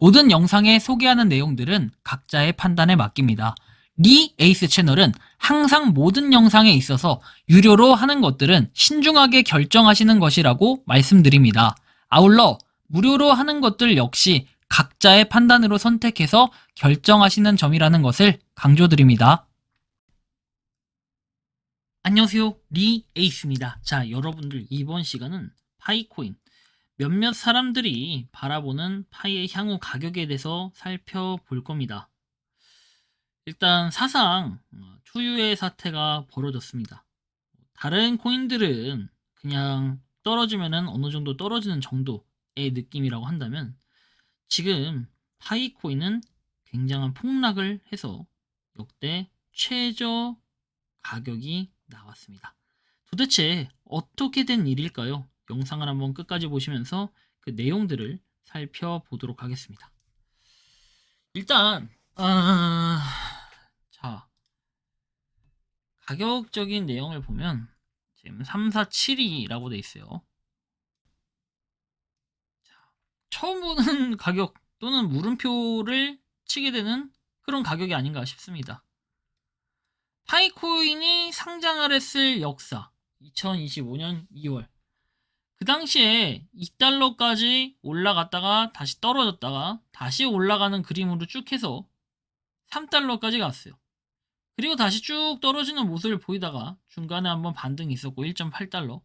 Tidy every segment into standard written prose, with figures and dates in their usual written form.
모든 영상에 소개하는 내용들은 각자의 판단에 맡깁니다. 리 에이스 채널은 항상 모든 영상에 있어서 유료로 하는 것들은 신중하게 결정하시는 것이라고 말씀드립니다. 아울러 무료로 하는 것들 역시 각자의 판단으로 선택해서 결정하시는 점이라는 것을 강조드립니다. 안녕하세요, 리 에이스입니다. 자, 여러분들 이번 시간은 파이코인 몇몇 사람들이 바라보는 파이의 향후 가격에 대해서 살펴볼 겁니다. 일단 사상 초유의 사태가 벌어졌습니다. 다른 코인들은 그냥 떨어지면은 어느 정도 떨어지는 정도의 느낌이라고 한다면 지금 파이코인은 굉장한 폭락을 해서 역대 최저 가격이 나왔습니다. 도대체 어떻게 된 일일까요? 영상을 한번 끝까지 보시면서 그 내용들을 살펴보도록 하겠습니다. 일단 자, 가격적인 내용을 보면 지금 3472라고 돼 있어요. 자, 처음 보는 가격 또는 물음표를 치게 되는 그런 가격이 아닌가 싶습니다. 파이코인이 상장을 했을 역사 2025년 2월 그 당시에 2달러까지 올라갔다가 다시 떨어졌다가 다시 올라가는 그림으로 쭉 해서 3달러까지 갔어요. 그리고 다시 쭉 떨어지는 모습을 보이다가 중간에 한번 반등이 있었고 1.8달러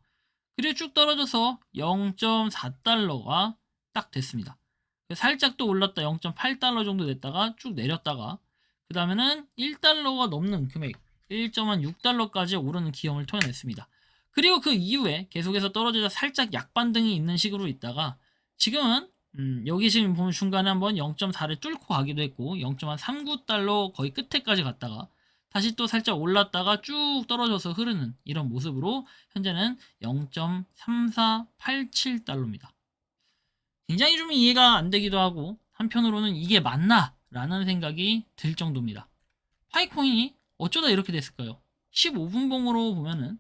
그리고 쭉 떨어져서 0.4달러가 딱 됐습니다. 살짝 또 올랐다 0.8달러 정도 됐다가 쭉 내렸다가 그 다음에는 1달러가 넘는 금액 1.6달러까지 오르는 기염을 토해냈습니다. 그리고 그 이후에 계속해서 떨어지다 살짝 약반등이 있는 식으로 있다가 지금은 여기 지금 보면 중간에 한번 0.4를 뚫고 가기도 했고 0.39달러 거의 끝에까지 갔다가 다시 또 살짝 올랐다가 쭉 떨어져서 흐르는 이런 모습으로 현재는 0.3487달러입니다. 굉장히 좀 이해가 안 되기도 하고 한편으로는 이게 맞나? 라는 생각이 들 정도입니다. 파이코인이 어쩌다 이렇게 됐을까요? 15분 봉으로 보면은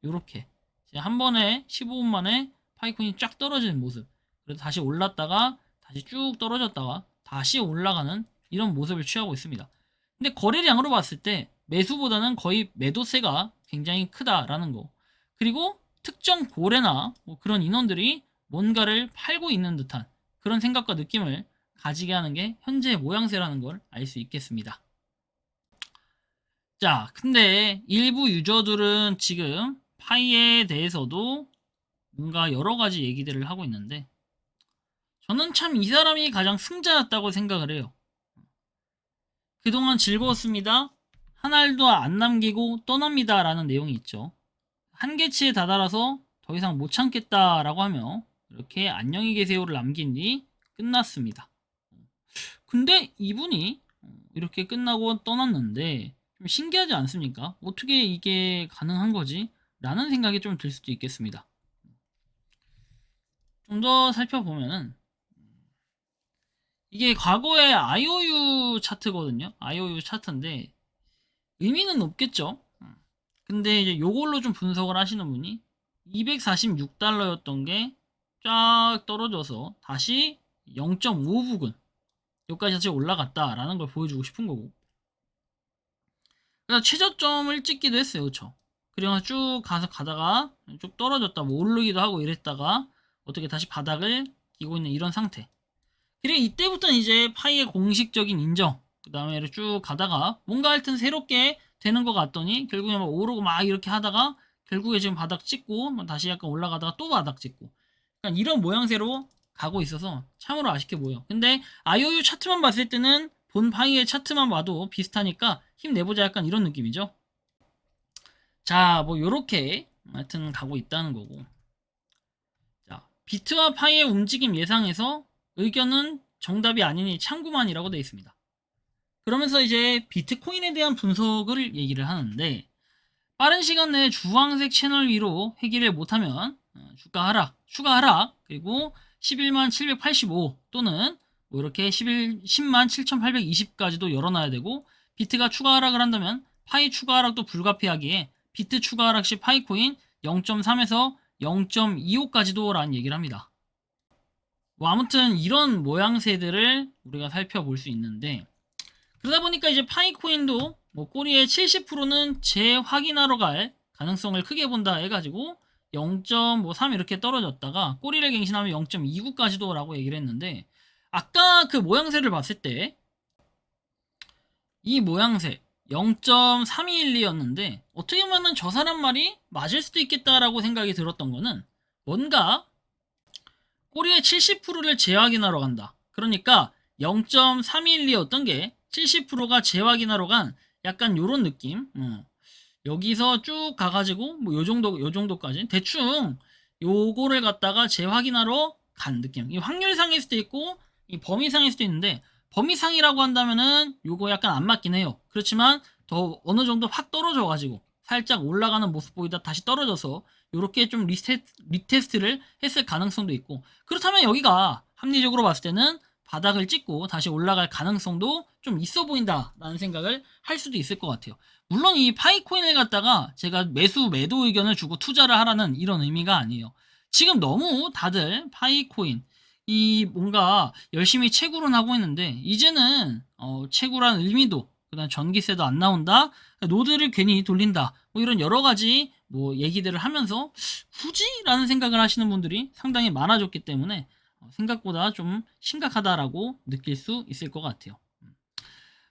이렇게 한 번에 15분 만에 파이코인이 쫙 떨어지는 모습 그래서 다시 올랐다가 다시 쭉 떨어졌다가 다시 올라가는 이런 모습을 취하고 있습니다. 근데 거래량으로 봤을 때 매수보다는 거의 매도세가 굉장히 크다라는 거 그리고 특정 고래나 뭐 그런 인원들이 뭔가를 팔고 있는 듯한 그런 생각과 느낌을 가지게 하는 게 현재의 모양새라는 걸 알 수 있겠습니다. 자, 근데 일부 유저들은 지금 파이에 대해서도 뭔가 여러 가지 얘기들을 하고 있는데 저는 참 이 사람이 가장 승자였다고 생각을 해요. 그동안 즐거웠습니다. 한 알도 안 남기고 떠납니다 라는 내용이 있죠. 한계치에 다다라서 더 이상 못 참겠다라고 하며 이렇게 안녕히 계세요를 남긴 뒤 끝났습니다. 근데 이분이 이렇게 끝나고 떠났는데 좀 신기하지 않습니까? 어떻게 이게 가능한 거지? 라는 생각이 좀 들 수도 있겠습니다. 좀 더 살펴보면은 이게 과거의 IOU 차트거든요. IOU 차트인데 의미는 없겠죠. 근데 이제 요걸로 좀 분석을 하시는 분이 246달러였던 게 쫙 떨어져서 다시 0.5부근 여기까지 다시 올라갔다라는 걸 보여주고 싶은 거고 그래서 최저점을 찍기도 했어요. 그쵸? 그리고 쭉 가다가 쭉 떨어졌다 뭐 오르기도 하고 이랬다가 어떻게 다시 바닥을 끼고 있는 이런 상태 그리고 이때부터는 이제 파이의 공식적인 인정 그 다음에 쭉 가다가 뭔가 하여튼 새롭게 되는 것 같더니 결국에 막 오르고 막 이렇게 하다가 결국에 지금 바닥 찍고 다시 약간 올라가다가 또 바닥 찍고 그러니까 이런 모양새로 가고 있어서 참으로 아쉽게 보여. 근데 IOU 차트만 봤을 때는 본 파이의 차트만 봐도 비슷하니까 힘내보자 약간 이런 느낌이죠. 자, 뭐 요렇게 하여튼 가고 있다는 거고. 자, 비트와 파이의 움직임 예상에서 의견은 정답이 아니니 참고만이라고 되어 있습니다. 그러면서 이제 비트코인에 대한 분석을 얘기를 하는데 빠른 시간 내에 주황색 채널 위로 회귀를 못하면 주가 하락, 추가 하락 그리고 11만 785 또는 뭐 이렇게 10만 7820까지도 열어놔야 되고 비트가 추가 하락을 한다면 파이 추가 하락도 불가피하기에 비트 추가 하락 시 파이코인 0.3에서 0.25까지도 라는 얘기를 합니다. 뭐 아무튼 이런 모양새들을 우리가 살펴볼 수 있는데, 그러다 보니까 이제 파이코인도 뭐 꼬리의 70%는 재확인하러 갈 가능성을 크게 본다 해가지고 0.3 이렇게 떨어졌다가 꼬리를 갱신하면 0.29까지도 라고 얘기를 했는데, 아까 그 모양새를 봤을 때 이 모양새 0.3212였는데 어떻게 보면 저 사람 말이 맞을 수도 있겠다라고 생각이 들었던 거는, 뭔가 꼬리의 70%를 재확인하러 간다. 그러니까 0.312였던 게 70%가 재확인하러 간 약간 요런 느낌. 여기서 쭉 가가지고 뭐 요 정도까지 대충 요거를 갖다가 재확인하러 간 느낌. 이 확률상일 수도 있고 이 범위상일 수도 있는데, 범위상이라고 한다면은 요거 약간 안 맞긴 해요. 그렇지만 더 어느 정도 확 떨어져가지고 살짝 올라가는 모습 보이다 다시 떨어져서 요렇게 좀 리테스트를 했을 가능성도 있고, 그렇다면 여기가 합리적으로 봤을 때는 바닥을 찍고 다시 올라갈 가능성도 좀 있어 보인다라는 생각을 할 수도 있을 것 같아요. 물론 이 파이코인을 갖다가 제가 매도 의견을 주고 투자를 하라는 이런 의미가 아니에요. 지금 너무 다들 파이코인 이 뭔가 열심히 채굴은 하고 있는데, 이제는 채굴한 의미도, 그다음 전기세도 안 나온다, 노드를 괜히 돌린다, 뭐 이런 여러 가지 뭐 얘기들을 하면서 굳이? 라는 생각을 하시는 분들이 상당히 많아졌기 때문에 생각보다 좀 심각하다라고 느낄 수 있을 것 같아요.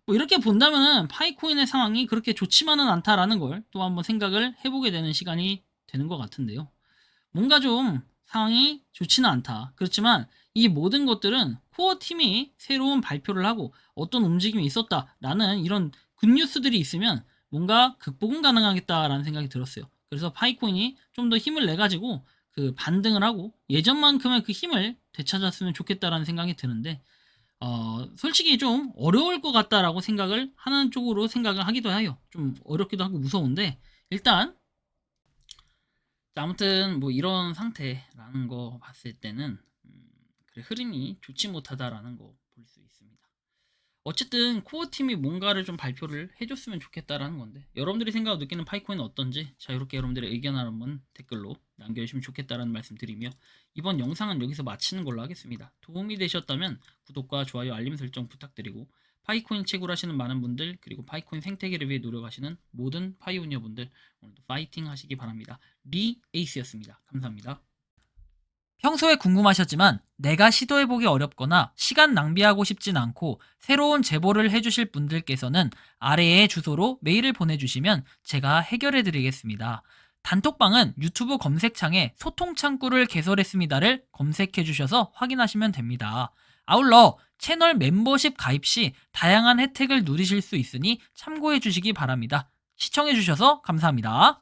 뭐 이렇게 본다면 파이코인의 상황이 그렇게 좋지만은 않다라는 걸 또 한번 생각을 해보게 되는 시간이 되는 것 같은데요. 뭔가 좀 상황이 좋지는 않다. 그렇지만 이 모든 것들은 코어 팀이 새로운 발표를 하고 어떤 움직임이 있었다라는 이런 굿뉴스들이 있으면 뭔가 극복은 가능하겠다라는 생각이 들었어요. 그래서 파이코인이 좀 더 힘을 내가지고 그 반등을 하고 예전만큼의 그 힘을 되찾았으면 좋겠다라는 생각이 드는데, 솔직히 좀 어려울 것 같다라고 생각을 하는 쪽으로 생각을 하기도 해요. 좀 어렵기도 하고 무서운데, 일단 아무튼 뭐 이런 상태라는 거 봤을 때는 그래, 흐름이 좋지 못하다라는 거 볼 수 있습니다. 어쨌든 코어 팀이 뭔가를 좀 발표를 해줬으면 좋겠다라는 건데, 여러분들이 생각하고 느끼는 파이코인은 어떤지 자유롭게 여러분들의 의견을 한번 댓글로 남겨주시면 좋겠다라는 말씀 드리며, 이번 영상은 여기서 마치는 걸로 하겠습니다. 도움이 되셨다면 구독과 좋아요, 알림 설정 부탁드리고, 파이코인 채굴하시는 많은 분들, 그리고 파이코인 생태계를 위해 노력하시는 모든 파이오니어 분들, 오늘도 파이팅 하시기 바랍니다. 리 에이스였습니다. 감사합니다. 평소에 궁금하셨지만 내가 시도해보기 어렵거나 시간 낭비하고 싶진 않고 새로운 제보를 해주실 분들께서는 아래의 주소로 메일을 보내주시면 제가 해결해드리겠습니다. 단톡방은 유튜브 검색창에 소통창구를 개설했습니다를 검색해주셔서 확인하시면 됩니다. 아울러 채널 멤버십 가입 시 다양한 혜택을 누리실 수 있으니 참고해주시기 바랍니다. 시청해주셔서 감사합니다.